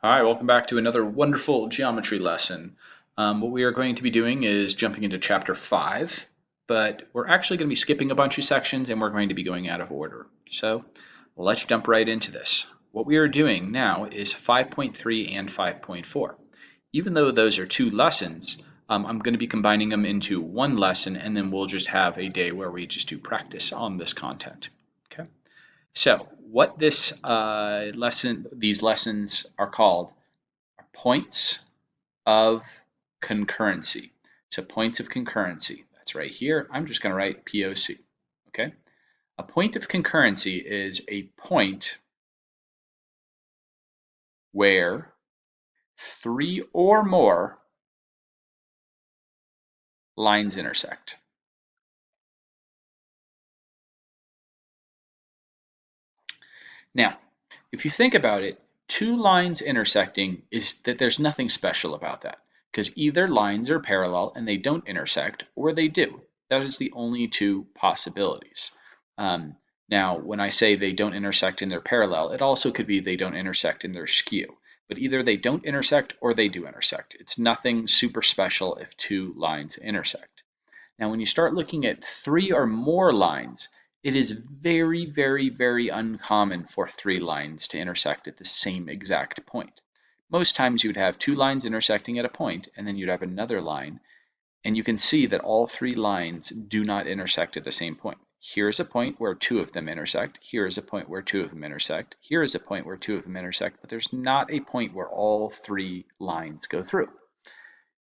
All right, welcome back to another wonderful geometry lesson. What we are going to be doing is jumping into chapter 5, but we're actually going to be skipping a bunch of sections and we're going to be going out of order. So let's jump right into this. What we are doing now is 5.3 and 5.4. Even though those are two lessons, I'm going to be combining them into one lesson and then we'll just have a day where we just do practice on this content. Okay. So what these lessons are called are points of concurrency. So points of concurrency, that's right here. I'm just going to write POC, okay? A point of concurrency is a point where three or more lines intersect. Now, if you think about it, two lines intersecting is that there's nothing special about that because either lines are parallel and they don't intersect or they do. That is the only two possibilities. Now, when I say they don't intersect and they're parallel, it also could be they don't intersect and they're skew. But either they don't intersect or they do intersect. It's nothing super special if two lines intersect. Now, when you start looking at three or more lines, it is very, very, very uncommon for three lines to intersect at the same exact point. Most times you would have two lines intersecting at a point, and then you'd have another line, and you can see that all three lines do not intersect at the same point. Here's a point where two of them intersect, here is a point where two of them intersect, here is a point where two of them intersect, but there's not a point where all three lines go through.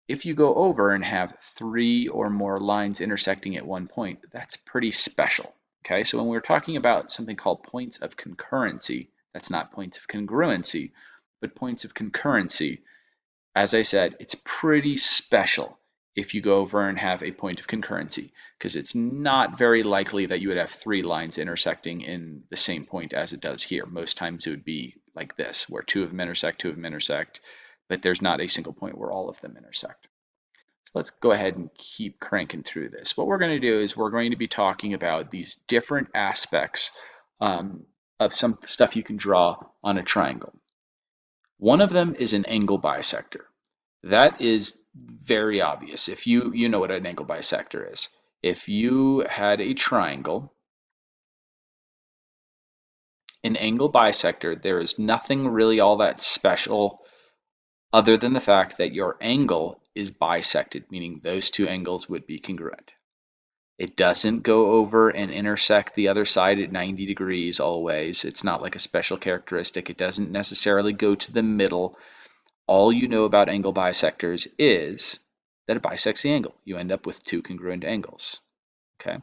If you go over and have three or more lines intersecting at one point, that's pretty special. Okay, so when we're talking about something called points of concurrency, that's not points of congruency, but points of concurrency, as I said, it's pretty special if you go over and have a point of concurrency, because it's not very likely that you would have three lines intersecting in the same point as it does here. Most times it would be like this, where two of them intersect, but there's not a single point where all of them intersect. So let's go ahead and keep cranking through this. What we're going to do is we're going to be talking about these different aspects of some stuff you can draw on a triangle. One of them is an angle bisector. That is very obvious. If you know what an angle bisector is. If you had a triangle, an angle bisector, there is nothing really all that special other than the fact that your angle is bisected, meaning those two angles would be congruent. It doesn't go over and intersect the other side at 90 degrees always. It's not like a special characteristic. It doesn't necessarily go to the middle. All you know about angle bisectors is that it bisects the angle. You end up with two congruent angles. Okay,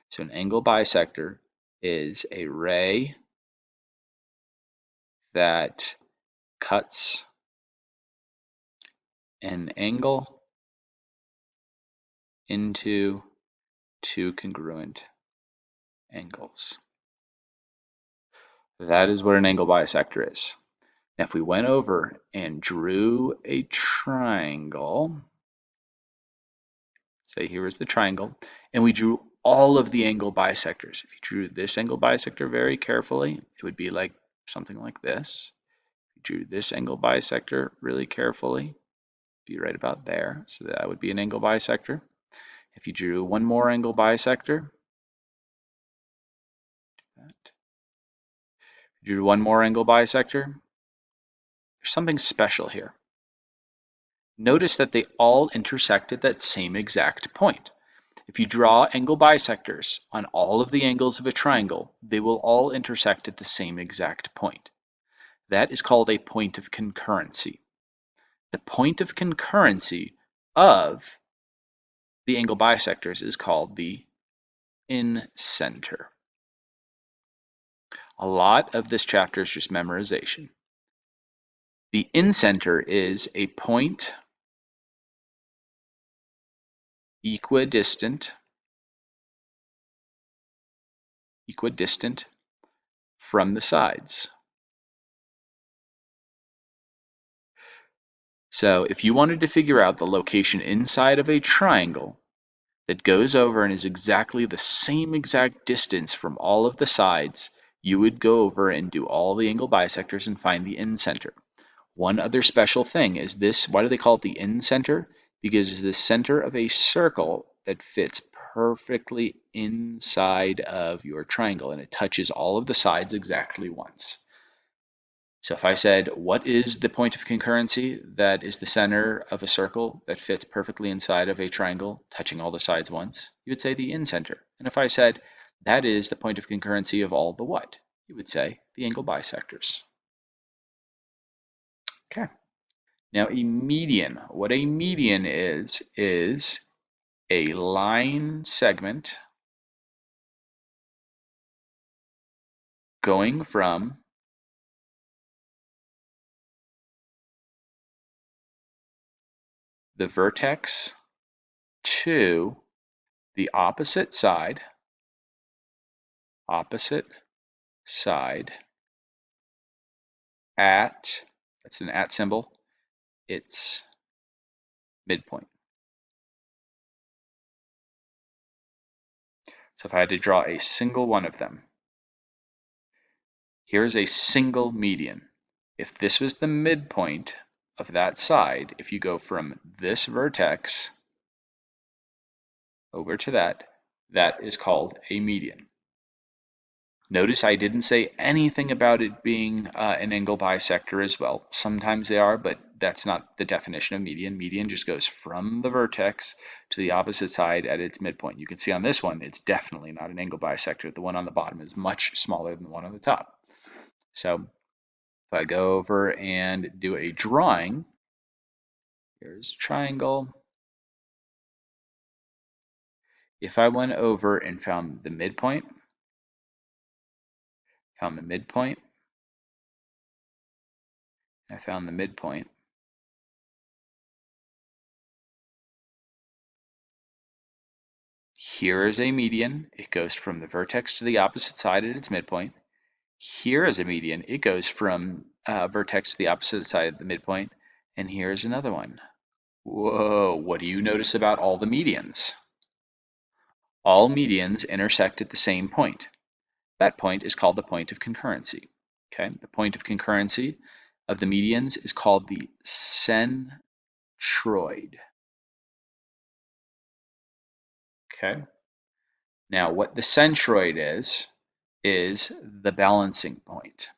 so an angle bisector is a ray that cuts an angle into two congruent angles. That is what an angle bisector is. Now, if we went over and drew a triangle, say here is the triangle, and we drew all of the angle bisectors. If you drew this angle bisector very carefully, it would be like something like this. If you drew this angle bisector really carefully, it'd be right about there. So that would be an angle bisector. If you drew one more angle bisector, if you drew one more angle bisector, there's something special here. Notice that they all intersect at that same exact point. If you draw angle bisectors on all of the angles of a triangle, they will all intersect at the same exact point. That is called a point of concurrency. The point of concurrency of the angle bisectors is called the incenter. A lot of this chapter is just memorization. The incenter is a point equidistant from the sides. So if you wanted to figure out the location inside of a triangle that goes over and is exactly the same exact distance from all of the sides, you would go over and do all the angle bisectors and find the incenter. One other special thing is this, why do they call it the incenter? Because it's the center of a circle that fits perfectly inside of your triangle and it touches all of the sides exactly once. So if I said, what is the point of concurrency that is the center of a circle that fits perfectly inside of a triangle, touching all the sides once? You would say the incenter. And if I said, that is the point of concurrency of all the what? You would say the angle bisectors. Okay. Now a median, what a median is a line segment going from the vertex to the opposite side at, that's an at symbol, its midpoint. So if I had to draw a single one of them, here's a single median. If this was the midpoint of that side, if you go from this vertex over to that, that is called a median. Notice I didn't say anything about it being an angle bisector as well. Sometimes they are, but that's not the definition of median. Median just goes from the vertex to the opposite side at its midpoint. You can see on this one, it's definitely not an angle bisector. The one on the bottom is much smaller than the one on the top. So if I go over and do a drawing, here's a triangle. If I went over and found the midpoint, I found the midpoint, here is a median. It goes from the vertex to the opposite side at its midpoint. Here is a median. It goes from vertex to the opposite side of the midpoint. And here's another one. Whoa, what do you notice about all the medians? All medians intersect at the same point. That point is called the point of concurrency. Okay, the point of concurrency of the medians is called the centroid. Okay. Now, what the centroid is the balancing point.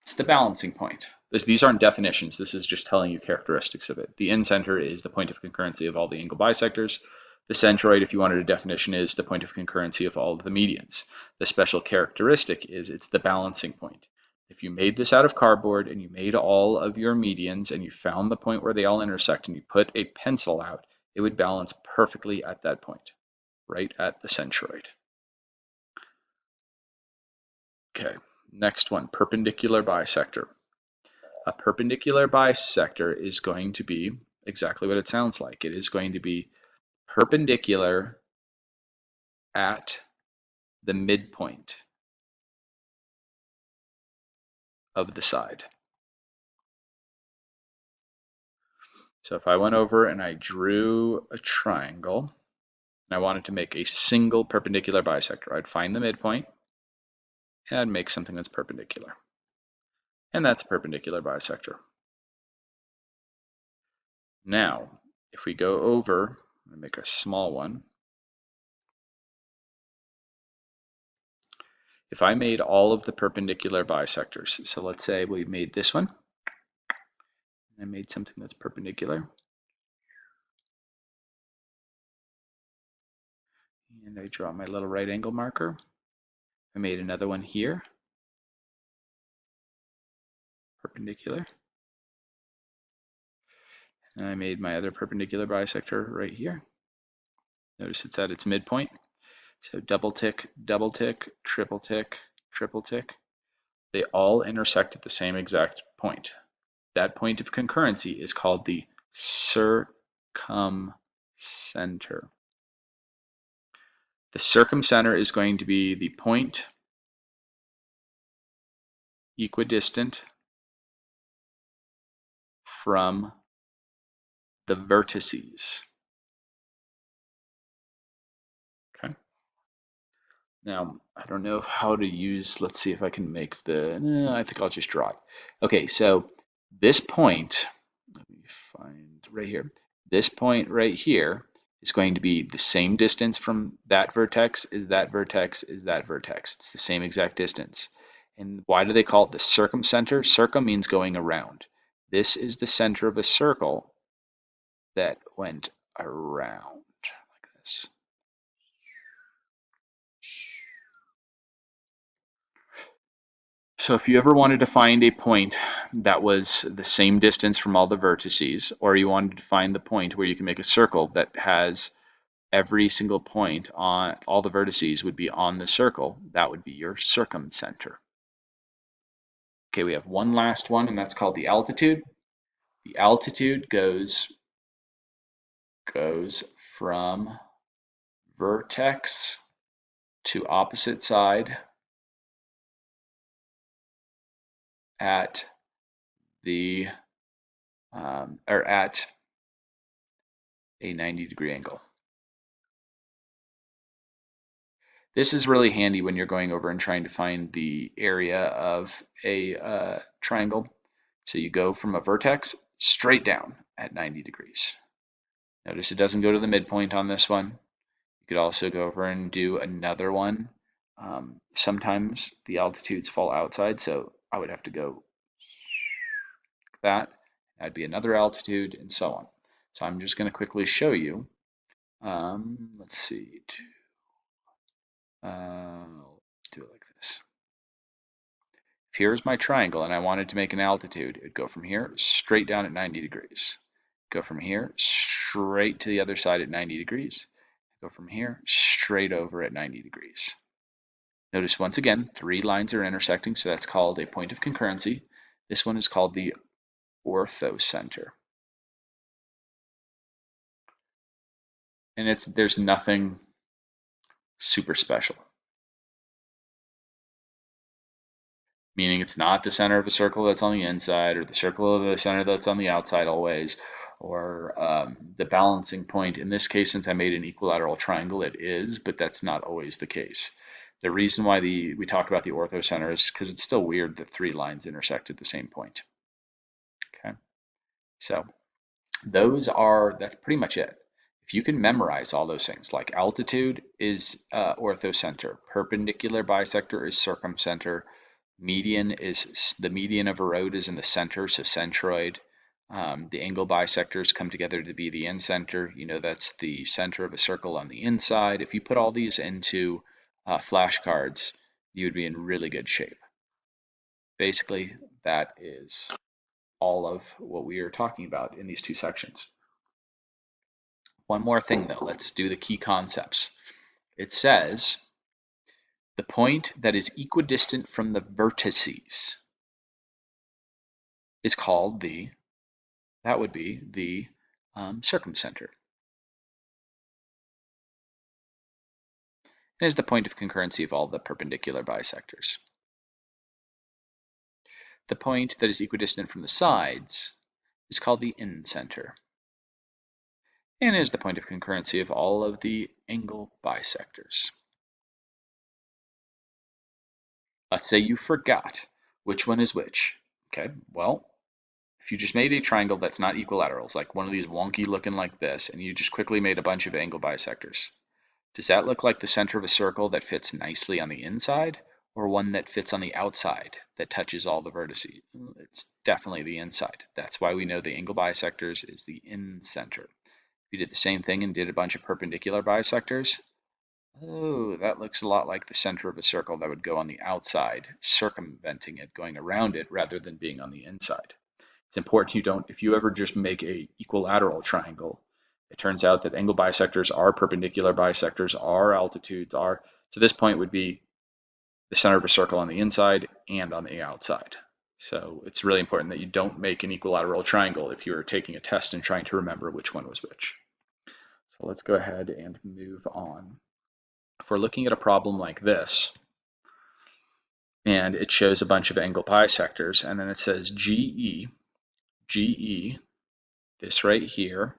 It's the balancing point. These aren't definitions. This is just telling you characteristics of it. The incenter is the point of concurrency of all the angle bisectors. The centroid, if you wanted a definition, is the point of concurrency of all of the medians. The special characteristic is it's the balancing point. If you made this out of cardboard and you made all of your medians and you found the point where they all intersect and you put a pencil out, it would balance perfectly at that point, right at the centroid. Okay, next one, perpendicular bisector. A perpendicular bisector is going to be exactly what it sounds like. It is going to be perpendicular at the midpoint of the side. So if I went over and I drew a triangle, and I wanted to make a single perpendicular bisector, I'd find the midpoint, and I'd make something that's perpendicular. And that's a perpendicular bisector. Now, if we go over and make a small one, if I made all of the perpendicular bisectors, so let's say we made this one, I made something that's perpendicular, and I draw my little right angle marker. I made another one here, perpendicular, and I made my other perpendicular bisector right here. Notice it's at its midpoint. So double tick, triple tick, triple tick. They all intersect at the same exact point. That point of concurrency is called the circumcenter. The circumcenter is going to be the point equidistant from the vertices. Okay. Now, I don't know how to use, let's see if I can make I think I'll just draw it. Okay, so this point, let me find right here. This point right here is going to be the same distance from that vertex is that vertex is that vertex. It's the same exact distance. And why do they call it the circumcenter? Circum means going around. This is the center of a circle that went around like this. So if you ever wanted to find a point that was the same distance from all the vertices, or you wanted to find the point where you can make a circle that has every single point on all the vertices would be on the circle, that would be your circumcenter. Okay, we have one last one, and that's called the altitude. The altitude goes from vertex to opposite side at the or at a 90-degree angle. This is really handy when you're going over and trying to find the area of a triangle. So you go from a vertex straight down at 90 degrees. Notice it doesn't go to the midpoint on this one. You could also go over and do another one. Sometimes the altitudes fall outside, so I would have to go like that. That'd be another altitude, and so on. So I'm just going to quickly show you. Let's see. Do it like this. If here's my triangle and I wanted to make an altitude, it'd go from here straight down at 90 degrees. Go from here straight to the other side at 90 degrees. Go from here straight over at 90 degrees. Notice once again, 3 lines are intersecting, so that's called a point of concurrency. This one is called the orthocenter. And there's nothing super special. Meaning it's not the center of a circle that's on the inside or the circle of the center that's on the outside always, or the balancing point. In this case, since I made an equilateral triangle, it is, but that's not always the case. The reason why we talk about the orthocenter is because it's still weird that 3 lines intersect at the same point. Okay, so that's pretty much it. If you can memorize all those things, like altitude is orthocenter, perpendicular bisector is circumcenter, median is the median of a road is in the center, so centroid. The angle bisectors come together to be the incenter. You know that's the center of a circle on the inside. If you put all these into flashcards, you would be in really good shape. Basically, that is all of what we are talking about in these 2 sections. One more thing though, let's do the key concepts. It says the point that is equidistant from the vertices is called that would be the circumcenter. It is the point of concurrency of all the perpendicular bisectors. The point that is equidistant from the sides is called the incenter. And is the point of concurrency of all of the angle bisectors. Let's say you forgot which one is which. Okay, well, if you just made a triangle that's not equilaterals, like one of these wonky looking like this, and you just quickly made a bunch of angle bisectors, does that look like the center of a circle that fits nicely on the inside, or one that fits on the outside that touches all the vertices? It's definitely the inside. That's why we know the angle bisectors is the incenter. If you did the same thing and did a bunch of perpendicular bisectors, oh, that looks a lot like the center of a circle that would go on the outside, circumventing it, going around it, rather than being on the inside. It's important if you ever just make a equilateral triangle, it turns out that angle bisectors are perpendicular bisectors, are altitudes, are, so this point would be the center of a circle on the inside and on the outside. So it's really important that you don't make an equilateral triangle if you're taking a test and trying to remember which one was which. So let's go ahead and move on. If we're looking at a problem like this, and it shows a bunch of angle bisectors, and then it says GE, this right here,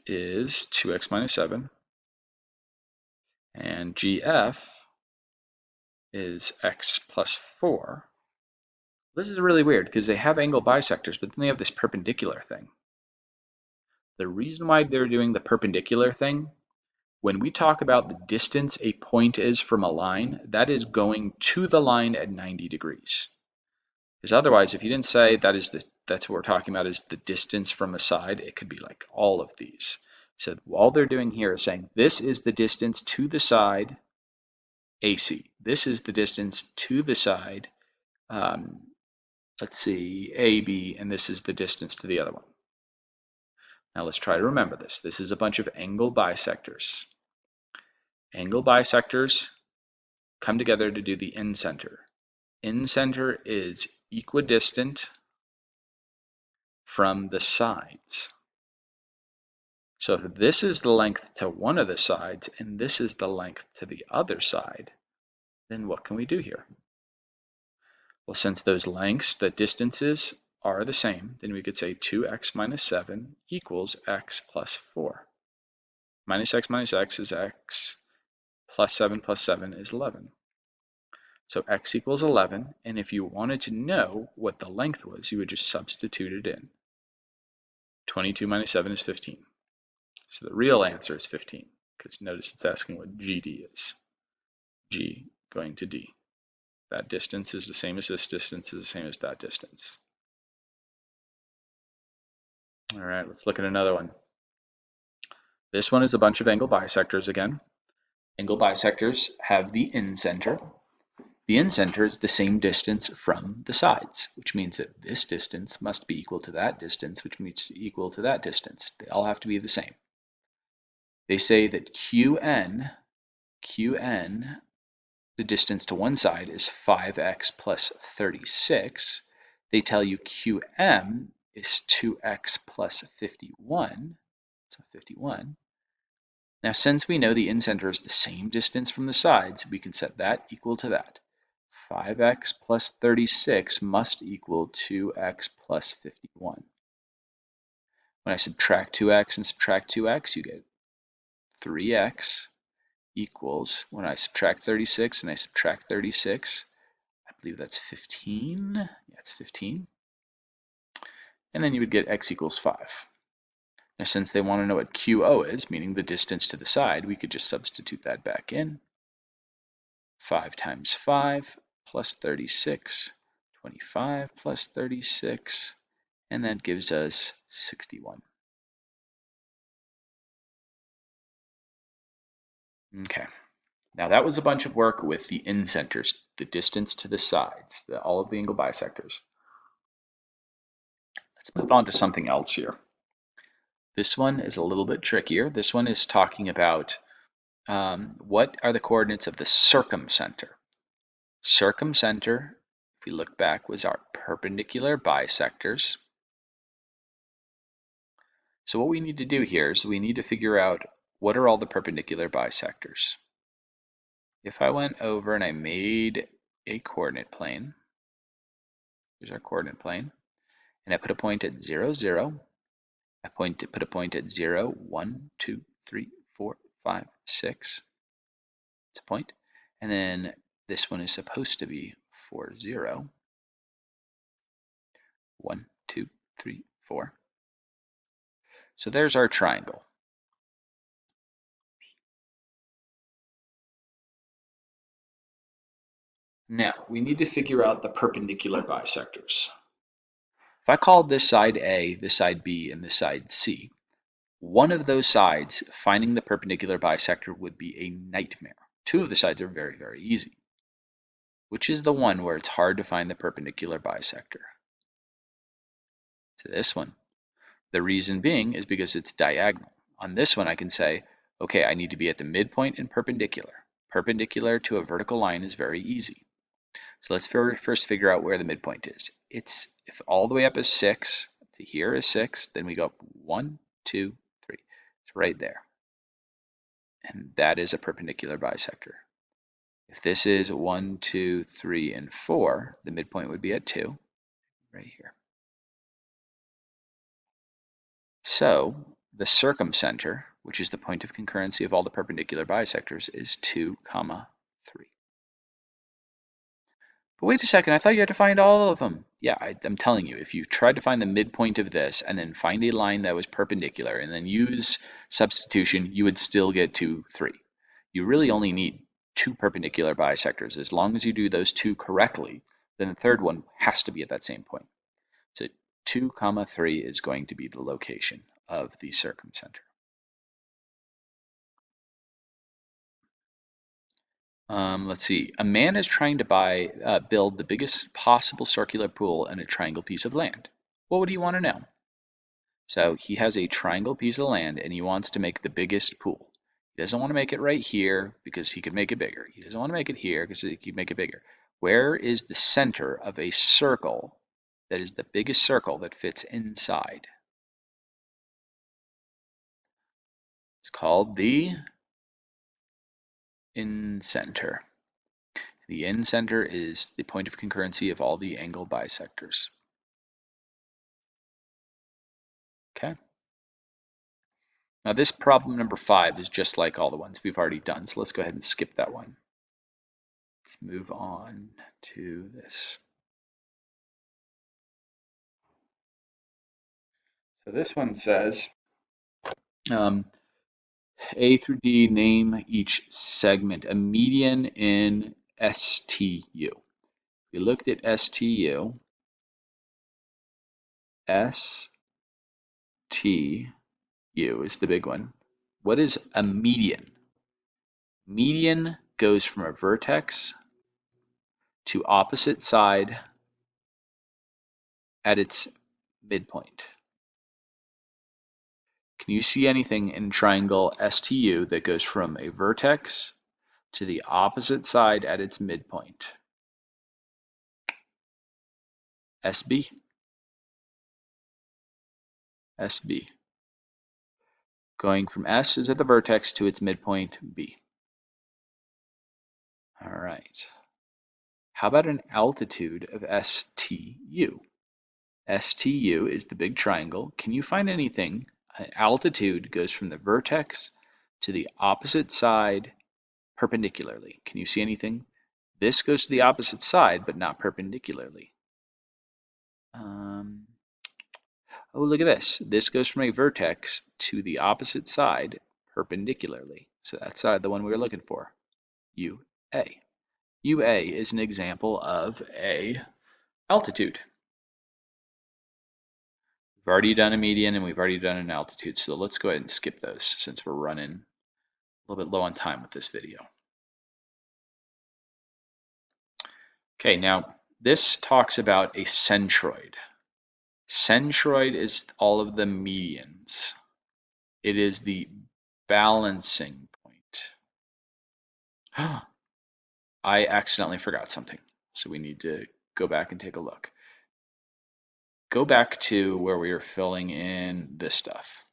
is 2x minus 7, And GF is x plus 4. This is really weird because they have angle bisectors, but then they have this perpendicular thing. The reason why they're doing the perpendicular thing, when we talk about the distance a point is from a line, that is going to the line at 90 degrees. Because otherwise, if you didn't say that's what we're talking about is the distance from a side, it could be like all of these. So all they're doing here is saying this is the distance to the side AC. This is the distance to the side, let's see, AB, and this is the distance to the other one. Now let's try to remember this. This is a bunch of angle bisectors. Angle bisectors come together to do the incenter. Incenter is equidistant from the sides. So if this is the length to one of the sides and this is the length to the other side, then what can we do here? Well, since those lengths, the distances are the same, then we could say 2x minus 7 equals x plus 4. Minus x is x, plus 7 is 11. So x equals 11, and if you wanted to know what the length was, you would just substitute it in. 22 minus 7 is 15. So the real answer is 15, because notice it's asking what GD is. G going to D. That distance is the same as this distance is the same as that distance. All right, let's look at another one. This one is a bunch of angle bisectors again. Angle bisectors have the incenter. The incenter is the same distance from the sides, which means that this distance must be equal to that distance, which means equal to that distance. They all have to be the same. They say that QN, the distance to one side is 5x plus 36. They tell you QM is 2x plus 51. So 51. Now, since we know the incenter is the same distance from the sides, we can set that equal to that. 5x plus 36 must equal 2x plus 51. When I subtract 2x and subtract 2x, you get 3x equals, when I subtract 36 and I subtract 36, I believe that's 15. Yeah, it's 15. And then you would get x equals 5. Now, since they want to know what QO is, meaning the distance to the side, we could just substitute that back in. 5 times 5 plus 36, 25 plus 36, and that gives us 61. Okay, now that was a bunch of work with the incenters, the distance to the sides, all of the angle bisectors. Let's move on to something else here. This one is a little bit trickier. This one is talking about what are the coordinates of the circumcenter. Circumcenter, if we look back, was our perpendicular bisectors. So what we need to do here is we need to figure out what are all the perpendicular bisectors. If I went over and I made a coordinate plane, here's our coordinate plane, and I put a point at 0, 0, I put a point at 0, 1, 2, 3, 4, 5, 6, it's a point, and then this one is supposed to be 4, 0, 1, 2, 3, 4. So there's our triangle. Now, we need to figure out the perpendicular bisectors. If I called this side A, this side B, and this side C, one of those sides, finding the perpendicular bisector would be a nightmare. Two of the sides are very, very easy. Which is the one where it's hard to find the perpendicular bisector? To this one. The reason being is because it's diagonal. On this one, I can say, okay, I need to be at the midpoint and perpendicular. Perpendicular to a vertical line is very easy. So let's first figure out where the midpoint is. If all the way up is 6, to here is 6, then we go up 1, 2, 3. It's right there. And that is a perpendicular bisector. If this is 1, 2, 3, and 4, the midpoint would be at 2, right here. So the circumcenter, which is the point of concurrency of all the perpendicular bisectors, is 2, 3. But wait a second, I thought you had to find all of them. Yeah, I'm telling you, if you tried to find the midpoint of this and then find a line that was perpendicular and then use substitution, you would still get 2, 3. You really only need 2 perpendicular bisectors. As long as you do those 2 correctly, then the third one has to be at that same point. So 2, 3 is going to be the location of the circumcenter. Let's see. A man is trying to build the biggest possible circular pool in a triangle piece of land. What would he want to know? So he has a triangle piece of land and he wants to make the biggest pool. He doesn't want to make it right here because he could make it bigger. He doesn't want to make it here because he could make it bigger. Where is the center of a circle that is the biggest circle that fits inside? It's called the incenter. The incenter is the point of concurrency of all the angle bisectors. Okay. Now this problem number 5 is just like all the ones we've already done, so let's go ahead and skip that one. Let's move on to this. So this one says, A through D, name each segment a median in STU. We looked at STU. STU is the big one. What is a median? Median goes from a vertex to opposite side at its midpoint. Can you see anything in triangle STU that goes from a vertex to the opposite side at its midpoint? SB? SB. Going from S is at the vertex to its midpoint, B. All right. How about an altitude of STU? STU is the big triangle. Can you find anything? Altitude goes from the vertex to the opposite side perpendicularly. Can you see anything? This goes to the opposite side, but not perpendicularly. Oh, look at this. This goes from a vertex to the opposite side perpendicularly. So that's the one we were looking for, UA. UA is an example of a altitude. We've already done a median and we've already done an altitude, so let's go ahead and skip those since we're running a little bit low on time with this video. Okay, now this talks about a centroid. Centroid is all of the medians. It is the balancing point. I accidentally forgot something, so we need to go back and take a look. Go back to where we were filling in this stuff.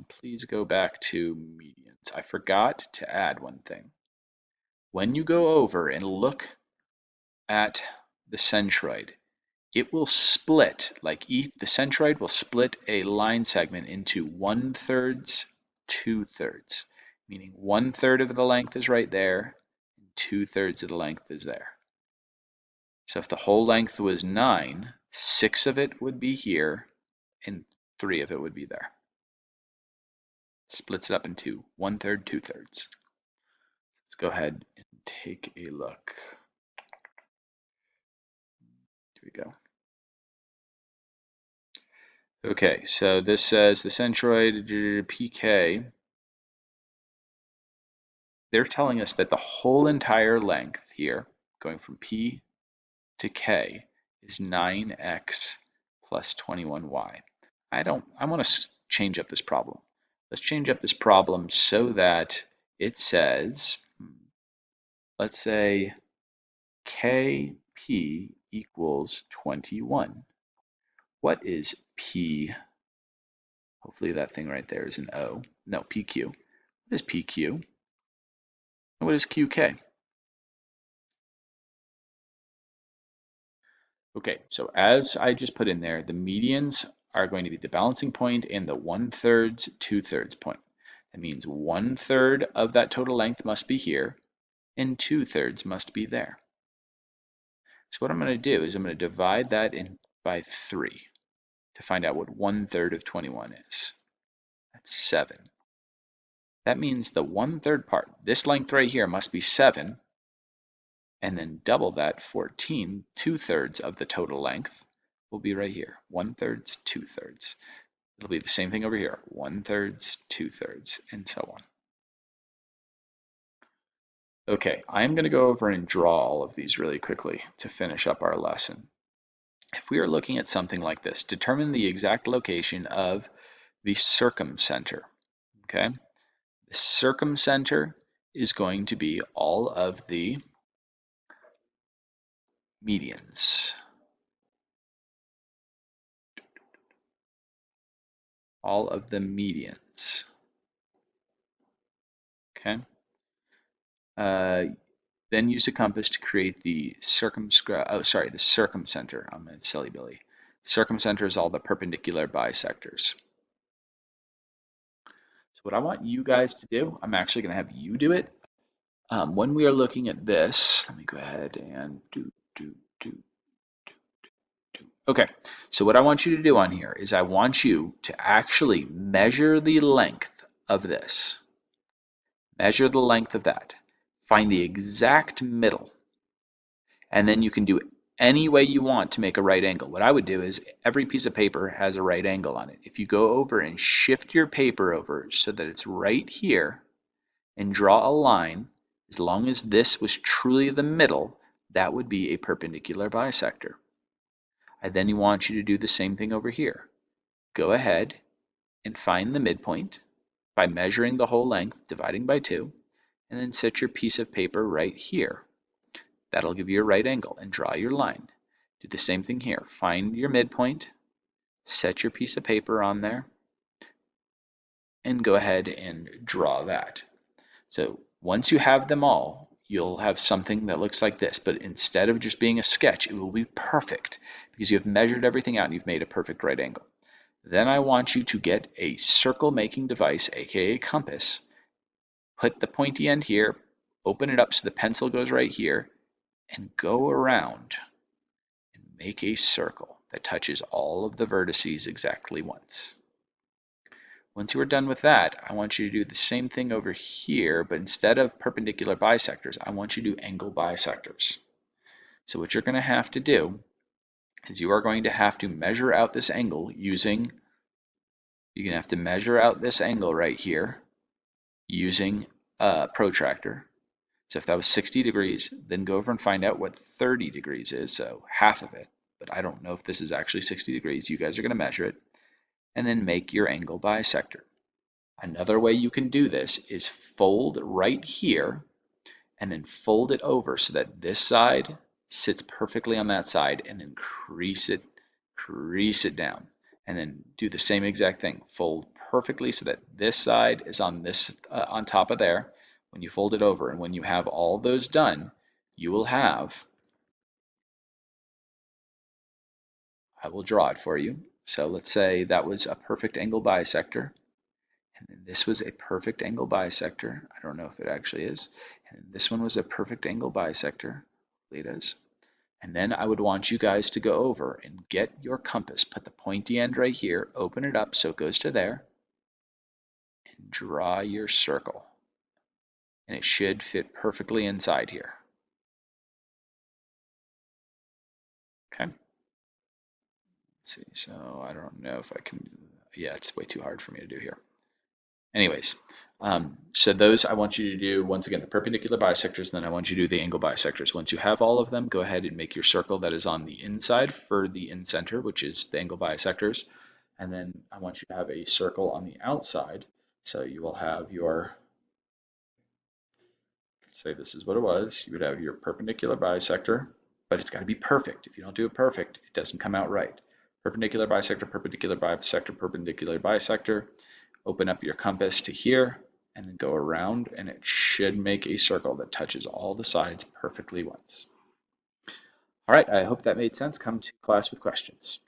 Please go back to medians. I forgot to add one thing. When you go over and look at the centroid, it will split, the centroid will split a line segment into 1/3, 2/3, meaning 1/3 of the length is right there, and 2/3 of the length is there. So if the whole length was 9, 6 of it would be here, and 3 of it would be there. Splits it up into 1/3, 2/3. Let's go ahead and take a look. Here we go. Okay, so this says the centroid PK. They're telling us that the whole entire length here, going from P to K, is 9x plus 21y. I want to change up this problem. Let's change up this problem so that it says, let's say KP equals 21. What is P? Hopefully that thing right there is an O. No, PQ. What is PQ? And what is QK? Okay, so as I just put in there, the medians are going to be the balancing point and the 1/3, 2/3 point. That means 1/3 of that total length must be here and 2/3 must be there. So what I'm going to do is I'm going to divide that in by 3 to find out what 1/3 of 21 is. That's 7. That means the 1/3 part, this length right here, must be 7, and then double that, 14, 2/3 of the total length will be right here, 1/3, 2/3. It'll be the same thing over here, 1/3, 2/3, and so on. Okay, I'm going to go over and draw all of these really quickly to finish up our lesson. If we are looking at something like this, determine the exact location of the circumcenter. Okay, the circumcenter is going to be all of the medians. All of the medians. Okay. Then use a compass to create the circumcenter. I'm a silly Billy. Circumcenter is all the perpendicular bisectors. So what I want you guys to do, I'm actually going to have you do it. When we are looking at this, let me go ahead and do. Okay, so what I want you to do on here is I want you to actually measure the length of this. Measure the length of that. Find the exact middle. And then you can do any way you want to make a right angle. What I would do is every piece of paper has a right angle on it. If you go over and shift your paper over so that it's right here and draw a line, as long as this was truly the middle, that would be a perpendicular bisector. I then want you to do the same thing over here. Go ahead and find the midpoint by measuring the whole length, dividing by 2, and then set your piece of paper right here. That'll give you a right angle, and draw your line. Do the same thing here. Find your midpoint, set your piece of paper on there, and go ahead and draw that. So once you have them all, you'll have something that looks like this, but instead of just being a sketch, it will be perfect because you have measured everything out and you've made a perfect right angle. Then I want you to get a circle making device, aka compass, put the pointy end here, open it up so the pencil goes right here, and go around and make a circle that touches all of the vertices exactly once. Once you are done with that, I want you to do the same thing over here, but instead of perpendicular bisectors, I want you to do angle bisectors. So what you're going to have to do is you are going to have to measure out this angle using, you're going to have to measure out this angle right here using a protractor. So if that was 60 degrees, then go over and find out what 30 degrees is, so half of it. But I don't know if this is actually 60 degrees. You guys are going to measure it, and then make your angle bisector. Another way you can do this is fold right here and then fold it over so that this side sits perfectly on that side, and then crease it down. And then do the same exact thing. Fold perfectly so that this side is on this on top of there when you fold it over. And when you have all those done, you will have, I will draw it for you. So let's say that was a perfect angle bisector. And then this was a perfect angle bisector. I don't know if it actually is. And this one was a perfect angle bisector. It is. And then I would want you guys to go over and get your compass, put the pointy end right here, open it up so it goes to there, and draw your circle. And it should fit perfectly inside here. Okay. Let's see, so I don't know if I can, yeah, it's way too hard for me to do here. Anyways, so those I want you to do, once again, the perpendicular bisectors, then I want you to do the angle bisectors. Once you have all of them, go ahead and make your circle that is on the inside for the incenter, which is the angle bisectors. And then I want you to have a circle on the outside. So you will have your, say this is what it was, you would have your perpendicular bisector, but it's got to be perfect. If you don't do it perfect, it doesn't come out right. Perpendicular bisector, perpendicular bisector, perpendicular bisector. Open up your compass to here and then go around, and it should make a circle that touches all the sides perfectly once. All right, I hope that made sense. Come to class with questions.